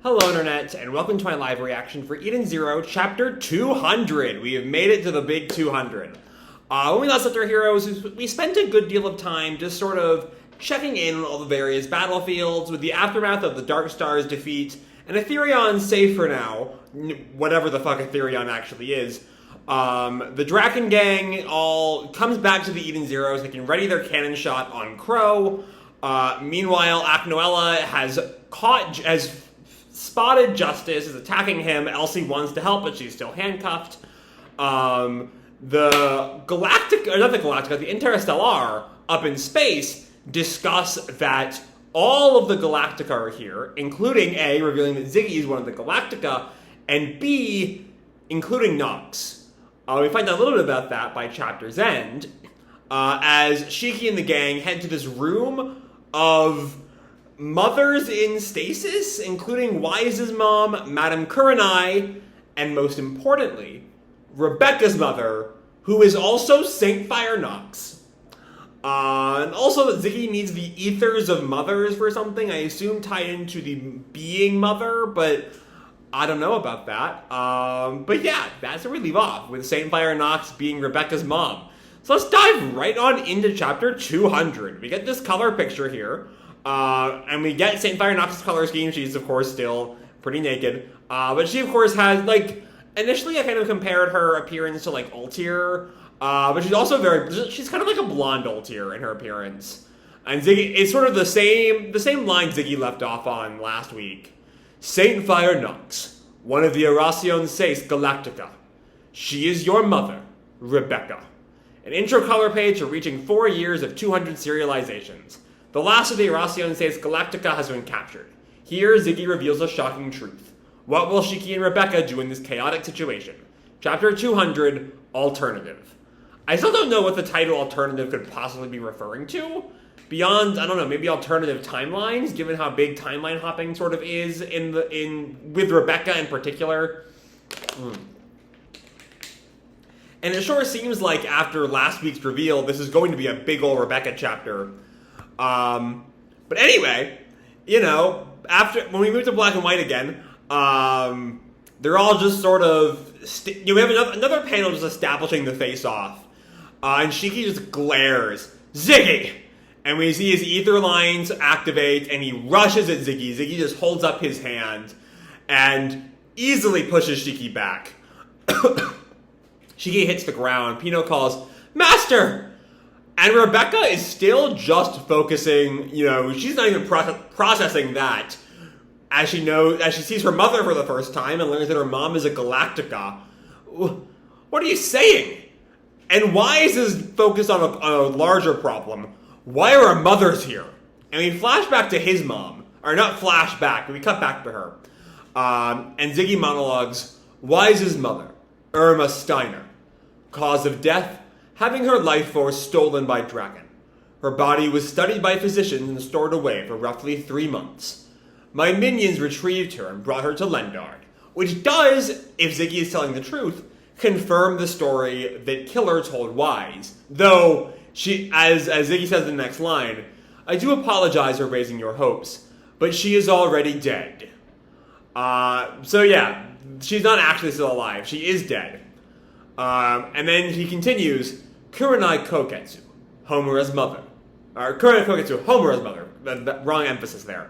Hello Internet, and welcome to my live reaction for Eden Zero, Chapter 200. We have made it to the big 200. When we last left our heroes, we spent a good deal of time just sort of checking in on all the various battlefields with the aftermath of the Dark Star's defeat, and Etherion safe for now, whatever the fuck Etherion actually is. The Draken Gang all comes back to the Eden Zeros. They can ready their cannon shot on Crow. Meanwhile, Aknoella has spotted Justice, is attacking him. Elsie wants to help, but she's still handcuffed. The Interstellar up in space discuss that all of the Galactica are here, including A, revealing that Ziggy is one of the Galactica, and B, including Nox. We find out a little bit about that by chapter's end, as Shiki and the gang head to this room of mothers in stasis, including Wise's mom, Madame Kurenai, and most importantly, Rebecca's mother, who is also Saint Fire Nox. And also that Ziggy needs the ethers of mothers for something, I assume tied into the being mother, but I don't know about that. But yeah, that's where we leave off, with Saint Fire Nox being Rebecca's mom. So let's dive right on into chapter 200. We get this color picture here, and we get Saint Fire Nox's color scheme. She's, of course, still pretty naked. But she, of course, has, initially I kind of compared her appearance to, Ultier, but she's also she's kind of like a blonde Ultier in her appearance. And Ziggy, it's sort of the same line Ziggy left off on last week. Saint Fire Nox, one of the Erasion 6 Galactica. She is your mother, Rebecca. An intro color page for reaching 4 years of 200 serializations. The last of the Erasion 6 Galactica has been captured. Here, Ziggy reveals a shocking truth. What will Shiki and Rebecca do in this chaotic situation? Chapter 200, Alternative. I still don't know what the title Alternative could possibly be referring to. Beyond, I don't know, maybe alternative timelines, given how big timeline hopping sort of is with Rebecca in particular. And it sure seems like after last week's reveal, this is going to be a big ol' Rebecca chapter. But anyway, when we move to black and white again, they're all just sort of, we have another panel just establishing the face-off. And Shiki just glares, Ziggy! And we see his ether lines activate, and he rushes at Ziggy. Ziggy just holds up his hand and easily pushes Shiki back. Shiki hits the ground. Pino calls, Master! And Rebecca is still just focusing, she's not even processing that. As she sees her mother for the first time and learns that her mom is a Galactica. What are you saying? And why is this focused on a larger problem? Why are our mothers here? And we flash back to his mom. Or not flash back, we cut back to her. And Ziggy monologues, Wise's mother, Irma Steiner. Cause of death, having her life force stolen by Draken. Her body was studied by physicians and stored away for roughly 3 months. My minions retrieved her and brought her to Lendard, which does, if Ziggy is telling the truth, confirm the story that Killer told Wise. Though, she, as Ziggy says in the next line, I do apologize for raising your hopes, but she is already dead. So yeah, she's not actually still alive. She is dead. And then he continues, Kurenai Koketsu, Homura's mother. Or Kurenai Koketsu, Homura's mother. Wrong emphasis there.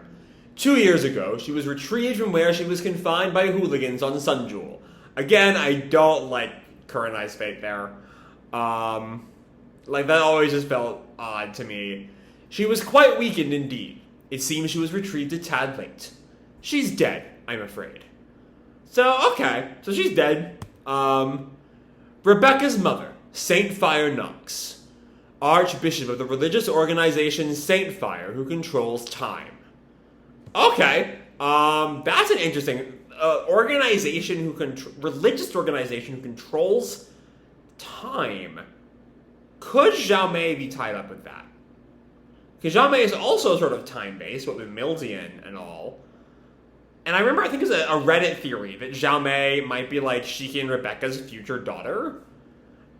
2 years ago, she was retrieved from where she was confined by hooligans on Sunjewel. Again, I don't like Kurenai's fate there. That always just felt odd to me. She was quite weakened indeed. It seems she was retrieved a tad late. She's dead, I'm afraid. So, okay. So she's dead. Rebecca's mother, Saint Fire Nox. Archbishop of the religious organization Saint Fire, who controls time. Okay. That's an interesting organization religious organization who controls time. Could Xiao Mei be tied up with that? Because Xiao Mei is also sort of time-based, what with Mildian and all. And I remember, I think it was a Reddit theory that Xiao Mei might be like Shiki and Rebecca's future daughter.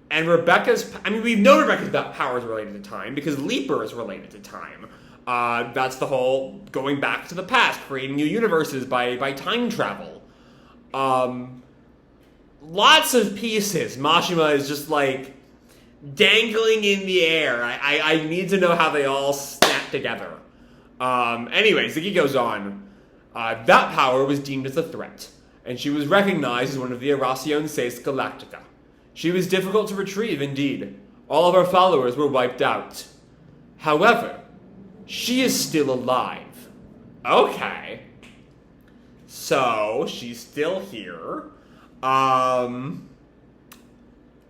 And we've known Rebecca's powers related to time, because Leaper is related to time. That's the whole going back to the past, creating new universes by time travel. Lots of pieces. Mashima is just like dangling in the air. I need to know how they all snap together. Anyway, Ziggy goes on. That power was deemed as a threat, and she was recognized as one of the Erasion Seis Galactica. She was difficult to retrieve, indeed. All of her followers were wiped out. However, she is still alive. Okay. So, she's still here. I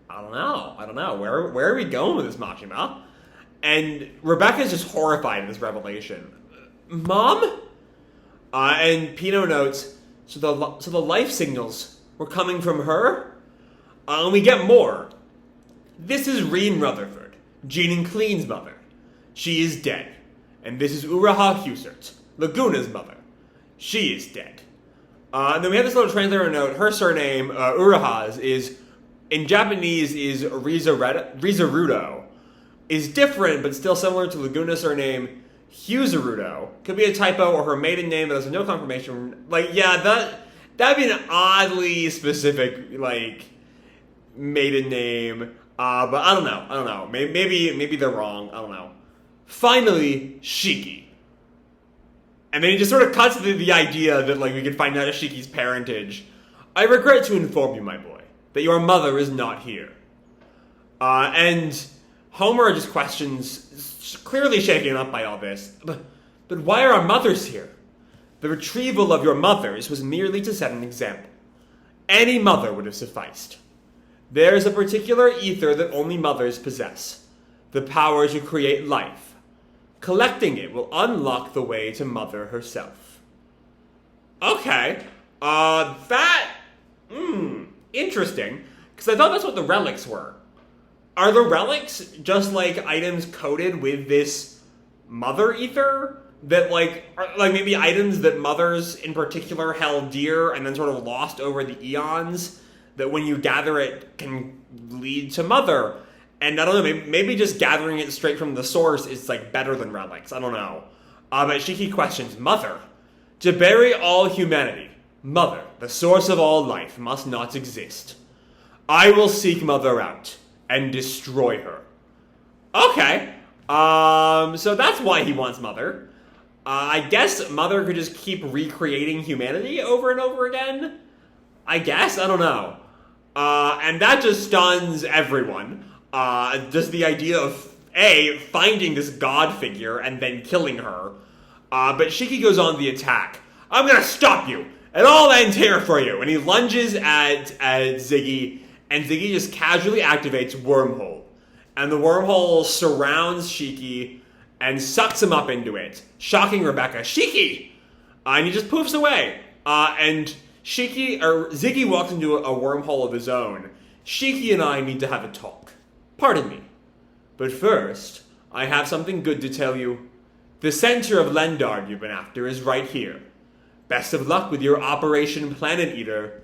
don't know. Where are we going with this, Mashima? And Rebecca's just horrified at this revelation. Mom? And Pino notes, so the life signals were coming from her? And we get more. This is Reen Rutherford, Jean and Clean's mother. She is dead. And this is Uraha Husert, Laguna's mother. She is dead. And then we have this little translator note. Her surname, Uraha's, is, in Japanese, is Rizarudo. Is different, but still similar to Laguna's surname, Husarudo. Could be a typo or her maiden name, but there's no confirmation. Like, yeah, that'd be an oddly specific, like, maiden name. But I don't know. Maybe they're wrong. I don't know. Finally, Shiki. And then he just sort of cuts the idea that, like, we can find out Shiki's parentage. I regret to inform you, my boy, that your mother is not here. And Homer just questions, clearly shaken up by all this. But why are our mothers here? The retrieval of your mothers was merely to set an example. Any mother would have sufficed. There is a particular ether that only mothers possess. The power to create life. Collecting it will unlock the way to Mother herself. Okay. Interesting. Because I thought that's what the relics were. Are the relics just like items coated with this mother ether? That like, are, like maybe items that mothers in particular held dear and then sort of lost over the eons? That when you gather it can lead to mother? And I don't know, maybe just gathering it straight from the source is, like, better than relics. I don't know. But Shiki questions, Mother, to bury all humanity, Mother, the source of all life, must not exist. I will seek Mother out and destroy her. Okay. So that's why he wants Mother. I guess Mother could just keep recreating humanity over and over again? I guess? I don't know. And that just stuns everyone. Just the idea of, A, finding this god figure and then killing her. But Shiki goes on the attack. I'm gonna stop you! It all ends here for you! And he lunges at Ziggy, and Ziggy just casually activates Wormhole. And the wormhole surrounds Shiki and sucks him up into it, shocking Rebecca. Shiki! And he just poofs away. And Ziggy walks into a wormhole of his own. Shiki and I need to have a talk. Pardon me. But first, I have something good to tell you. The center of Lendard you've been after is right here. Best of luck with your Operation Planet Eater.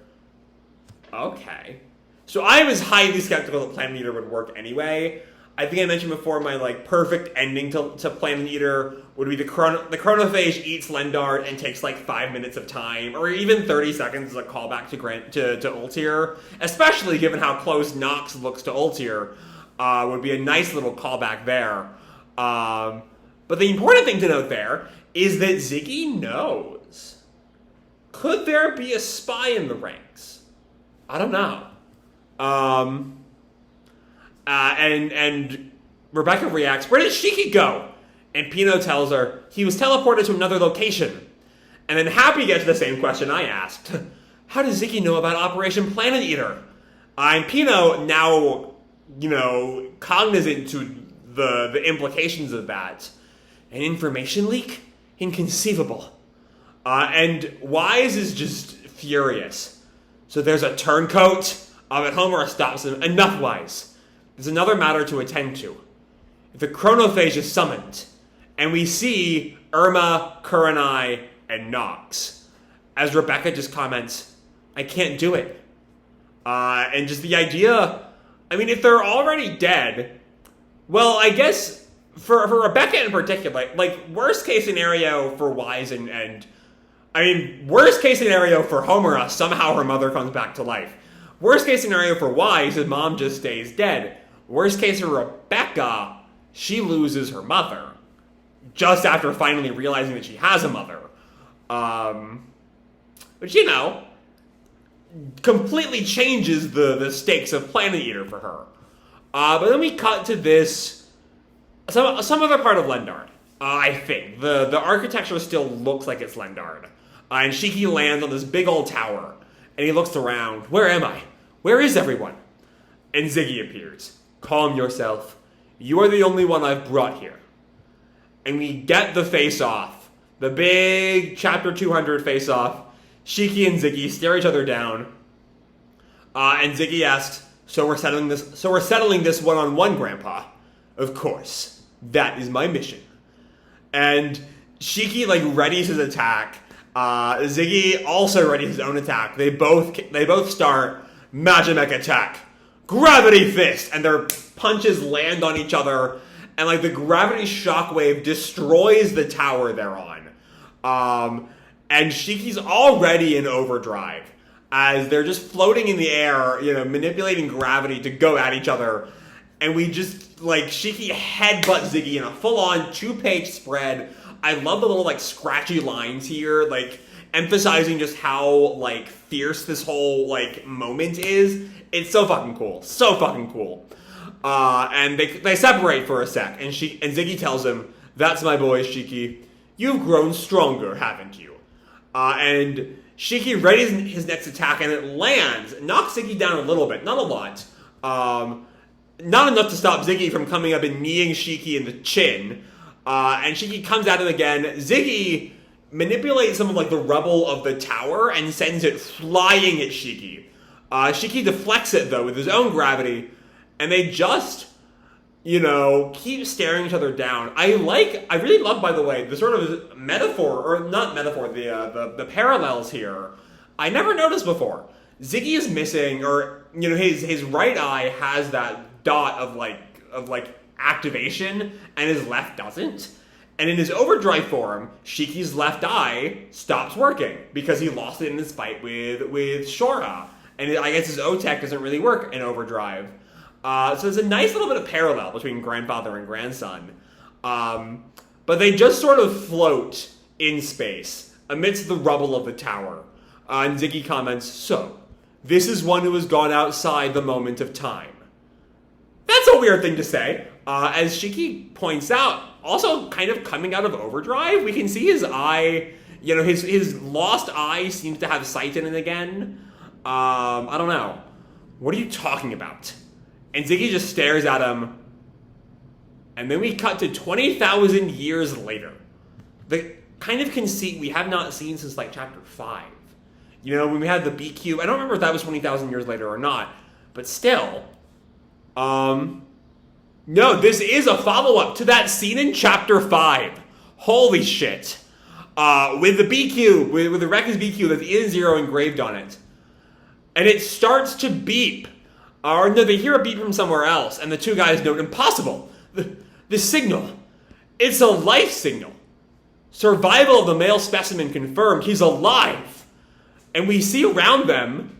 Okay. So I was highly skeptical that Planet Eater would work anyway. I think I mentioned before my like perfect ending to Planet Eater would be the chronophage eats Lendard and takes like 5 minutes of time, or even 30 seconds as a callback to Ultir. Especially given how close Nox looks to Ultir. Would be a nice little callback there. But the important thing to note there is that Ziggy knows. Could there be a spy in the ranks? I don't know. And Rebecca reacts, where did Shiki go? And Pino tells her, he was teleported to another location. And then Happy gets the same question I asked. How does Ziggy know about Operation Planet Eater? And Pino now, cognizant to the implications of that. An information leak? Inconceivable. And Wise is just furious. So there's a turncoat. But Homer stops him. Enough, Wise. There's another matter to attend to. The chronophage is summoned, and we see Irma, Kurenai, and Nox. As Rebecca just comments, I can't do it. And just the idea, I mean, if they're already dead, well, I guess for Rebecca in particular, like worst case scenario for Wise and I mean, worst case scenario for Homura, somehow her mother comes back to life. Worst case scenario for Wise, his mom just stays dead. Worst case for Rebecca, she loses her mother just after finally realizing that she has a mother. Which, you know, completely changes the stakes of Planet Eater for her. But then we cut to this, some other part of Lendard, I think. The architecture still looks like it's Lendard. And Shiki lands on this big old tower, and he looks around. Where am I? Where is everyone? And Ziggy appears. Calm yourself. You are the only one I've brought here. And we get the face-off. The big Chapter 200 face-off. Shiki and Ziggy stare each other down. And Ziggy asks, So we're settling this one-on-one, Grandpa? Of course. That is my mission. And Shiki, like, readies his attack. Ziggy also readies his own attack. They both start Magimech attack. Gravity fist! And their punches land on each other. And, like, the gravity shockwave destroys the tower they're on. And Shiki's already in overdrive. As they're just floating in the air, you know, manipulating gravity to go at each other. And we just, like, Shiki headbutts Ziggy in a full-on 2-page spread. I love the little, like, scratchy lines here, like, emphasizing just how, like, fierce this whole, like, moment is. It's so fucking cool. So fucking cool. And they separate for a sec, and Ziggy tells him, That's my boy, Shiki. You've grown stronger, haven't you? And Shiki readies his next attack, and it lands. Knocks Ziggy down a little bit, not a lot. Not enough to stop Ziggy from coming up and kneeing Shiki in the chin. And Shiki comes at him again. Ziggy manipulates some of, like, the rubble of the tower and sends it flying at Shiki. Shiki deflects it, though, with his own gravity. And they just, you know, keep staring each other down. I really love, by the way, the sort of metaphor, or not metaphor, the parallels here. I never noticed before. Ziggy is missing, or, you know, his right eye has that dot of activation, and his left doesn't. And in his overdrive form, Shiki's left eye stops working, because he lost it in this fight with Shora. And I guess his O-Tech doesn't really work in overdrive. So there's a nice little bit of parallel between grandfather and grandson. But they just sort of float in space amidst the rubble of the tower. And Ziggy comments, So, this is one who has gone outside the moment of time. That's a weird thing to say. As Shiki points out, also kind of coming out of overdrive, we can see his eye, you know, his lost eye seems to have sight in it again. I don't know. What are you talking about? And Ziggy just stares at him. And then we cut to 20,000 years later. The kind of conceit we have not seen since, like, Chapter 5. You know, when we had the B cube. I don't remember if that was 20,000 years later or not. But still. No, this is a follow-up to that scene in Chapter 5. Holy shit. With the B cube, with the Rekka's B cube, that's Eden Zero engraved on it. And it starts to beep. Or no, they hear a beep from somewhere else, and the two guys note, Impossible! The signal. It's a life signal. Survival of the male specimen confirmed. He's alive. And we see around them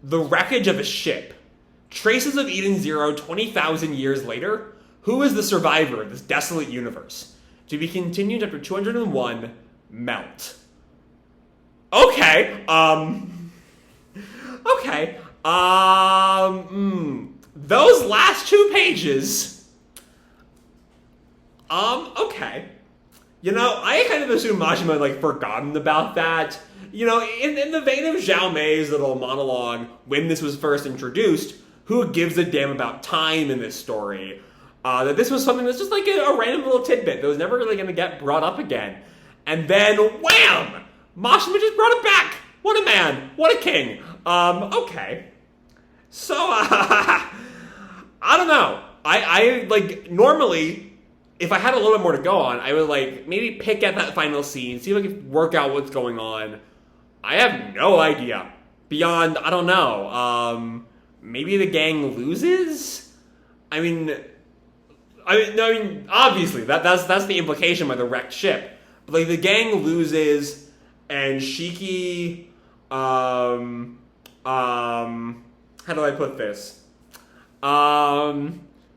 the wreckage of a ship. Traces of Eden Zero 20,000 years later. Who is the survivor of this desolate universe? To be continued after 201, Melt. Okay, Okay. Those last 2 pages. Okay. You know, I kind of assumed Majima had, like, forgotten about that. You know, in the vein of Zhao Mei's little monologue when this was first introduced, who gives a damn about time in this story? That this was something that's just like a random little tidbit that was never really going to get brought up again. And then, wham! Majima just brought it back! What a man! What a king! Okay. So, I don't know. I like, normally, if I had a little bit more to go on, I would, like, maybe pick at that final scene, see if I could work out what's going on. I have no idea. Beyond, I don't know, maybe the gang loses? I mean, I mean, obviously, that's the implication by the wrecked ship. But, like, the gang loses, and Shiki, how do I put this?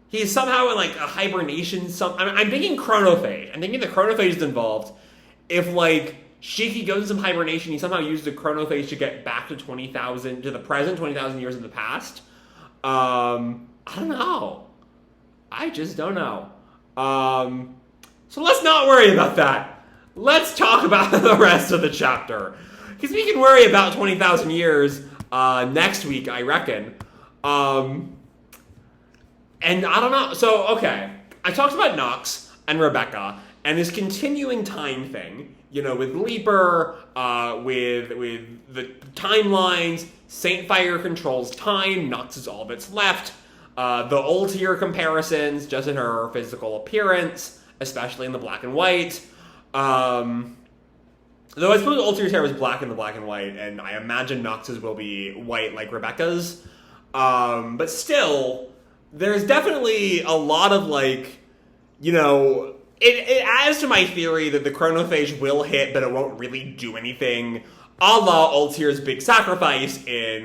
He's somehow in, like, a hibernation, I'm thinking chronophage. I'm thinking the chronophage is involved. If, like, Shiki goes into some hibernation, he somehow uses the chronophage to get back to 20,000, to the present, 20,000 years in the past. I don't know. I just don't know. So let's not worry about that. Let's talk about the rest of the chapter. Because we can worry about 20,000 years next week, I reckon. And I don't know. So, okay. I talked about Nox and Rebecca and this continuing time thing. You know, with Leaper, with the timelines, Saint Fire controls time, Nox is all that's left. The Ultier comparisons, just in her physical appearance, especially in the black and white. Though I suppose Ultier's hair was black in the black and white, and I imagine Nox's will be white like Rebecca's. But still, there's definitely a lot of, like, you know, it adds to my theory that the chronophage will hit, but it won't really do anything, a la Ultier's big sacrifice in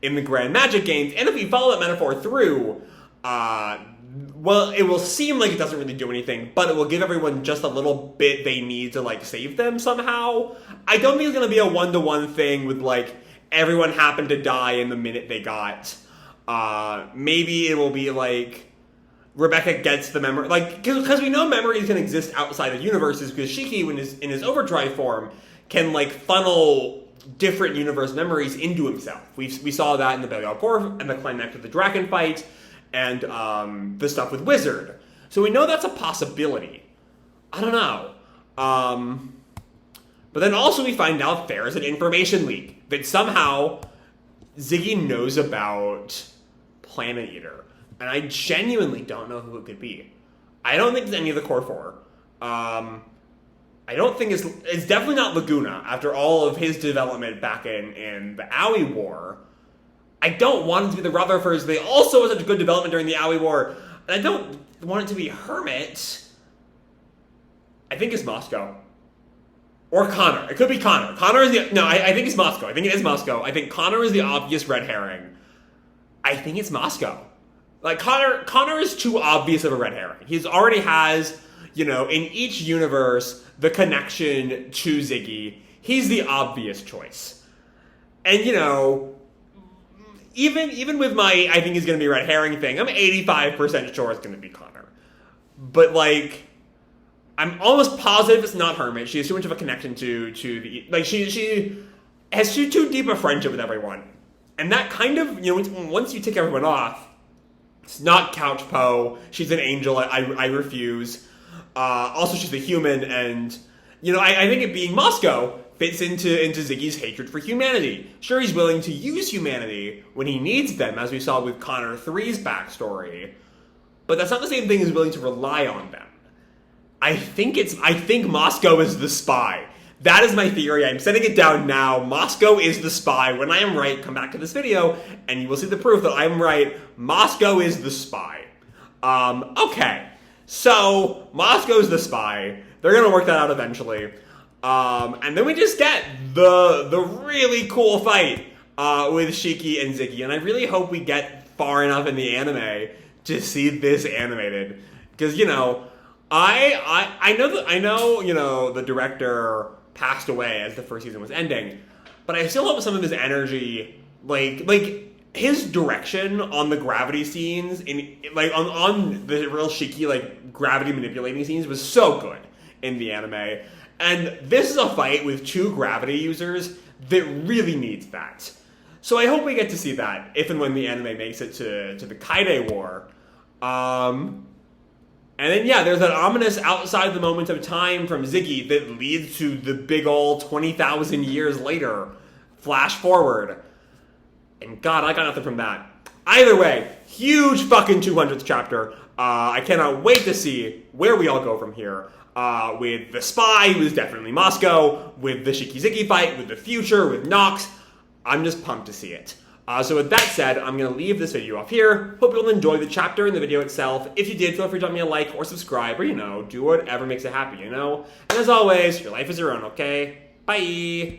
the Grand Magic games. And if we follow that metaphor through, well, it will seem like it doesn't really do anything, but it will give everyone just a little bit they need to, like, save them somehow. I don't think it's going to be a one-to-one thing with, like, everyone happened to die in the minute they got. Maybe it will be, like, Rebecca gets the memory, like, because we know memories can exist outside of universes, because Shiki, when in his overdrive form, can, like, funnel different universe memories into himself. We saw that in the Belial Gore and the climax of the Dragon fight, and the stuff with Wizard. So we know that's a possibility. I don't know. But then also we find out there's an information leak, that somehow Ziggy knows about Planet Eater. And I genuinely don't know who it could be. I don't think it's any of the Core Four. I don't think it's definitely not Laguna, after all of his development back in the Owie War. I don't want it to be the Rutherfords. They also had such good development during the Owie War. And I don't want it to be Hermit. I think it's Mosco. Or Connor. It could be Connor. Connor is the... No, I think it's Mosco. I think it is Mosco. I think Connor is the obvious red herring. I think it's Mosco. Like, Connor is too obvious of a red herring. He already has, you know, in each universe, the connection to Ziggy. He's the obvious choice. And, you know, even with my, I think he's going to be a red herring thing, I'm 85% sure it's going to be Connor. But, like, I'm almost positive it's not Hermit. She has too much of a connection to the, like, she has too deep a friendship with everyone. And that kind of, you know, once you take everyone off, it's not Couch Poe. She's an angel. I refuse. Also, she's a human, and, you know, I think it being Mosco fits into Ziggy's hatred for humanity. Sure, he's willing to use humanity when he needs them, as we saw with Connor 3's backstory, but that's not the same thing as willing to rely on them. I think Mosco is the spy. That is my theory. I'm setting it down now. Mosco is the spy. When I am right, come back to this video, and you will see the proof that I'm right. Mosco is the spy. Okay. So, Mosco's the spy. They're gonna work that out eventually. And then we just get the really cool fight with Shiki and Ziggy. And I really hope we get far enough in the anime to see this animated. Because, you know, I know, you know, the director passed away as the first season was ending, but I still hope some of his energy, like his direction on the gravity scenes, on the real Shiki, like, gravity manipulating scenes was so good in the anime. And this is a fight with two gravity users that really needs that. So I hope we get to see that if and when the anime makes it to the Kaide War. And then, yeah, there's that ominous outside the moment of time from Ziggy that leads to the big ol' 20,000 years later. Flash forward. And God, I got nothing from that. Either way, huge fucking 200th chapter. I cannot wait to see where we all go from here. With the spy, who is definitely Mosco, with the Shiki Ziggy fight, with the future, with Nox. I'm just pumped to see it. So with that said, I'm going to leave this video off here. Hope you'll enjoy the chapter and the video itself. If you did, feel free to drop me a like or subscribe, or, do whatever makes it happy, And as always, your life is your own, okay? Bye!